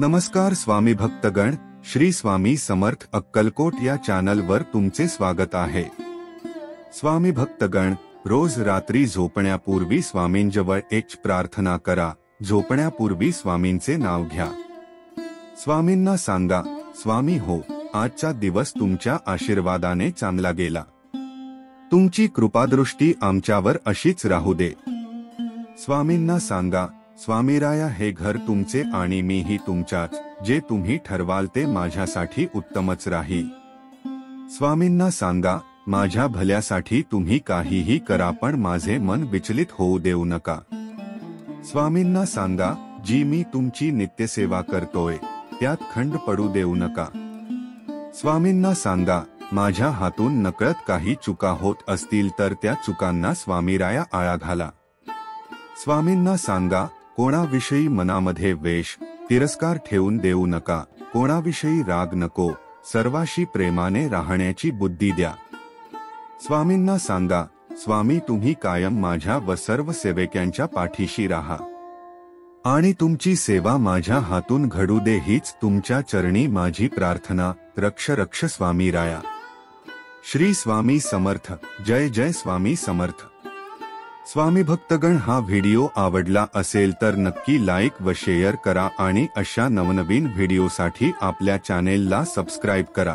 नमस्कार स्वामी भक्तगण, श्री स्वामी समर्थ अक्कलकोट या चॅनलवर तुमचे स्वागत आहे। स्वामी भक्तगण, रोज रात्री झोपण्यापूर्वी स्वामींजवळ एक प्रार्थना करा। झोपण्यापूर्वी स्वामींचे नाव घ्या। स्वामींना सांगा, स्वामी हो, आजचा दिवस तुमच्या आशीर्वादाने चांगला गेला। तुमची कृपादृष्टी आमच्यावर अशीच राहू दे। स्वामींना सांगा, स्वामीराया हे घर तुमचे आणि मीही तुमच्याच, जे तुम्ही ठरवाल ते माझ्यासाठी उत्तमच राहील। स्वामींना सांगा, माझ्या भल्यासाठी तुम्ही काहीही करा पण माझे मन विचलित होऊ देऊ नका। स्वामींना सांगा, जी मी तुमची नित्यसेवा करतोय त्यात खंड पडू देऊ नका। स्वामींना सांगा, माझ्या हातून नकळत काही चुका होत असतील तर त्या चुकांना स्वामीराया आळा घाला। स्वामींना सांगा, कोणाविषयी मनामध्ये द्वेष, तिरस्कार ठेवून देऊ नका, कोणाविषयी राग नको, सर्वाशी प्रेमाने राहण्याची बुद्धी द्या। स्वामींना सांगा, स्वामी तुम्ही कायम माझ्या व सर्व सेवकांच्या पाठीशी राहा आणि तुमची सेवा माझ्या हातून घडू दे हीच तुमच्या चरणी माझी प्रार्थना। रक्ष रक्ष स्वामीराया। श्री स्वामी समर्थ। जय जय स्वामी समर्थ। स्वामी भक्तगण, हा व्हिडिओ आवडला असेल तर नक्की लाईक व शेअर करा आणि अशा नवनवीन व्हिडिओसाठी आपल्या चॅनेलला सबस्क्राईब करा।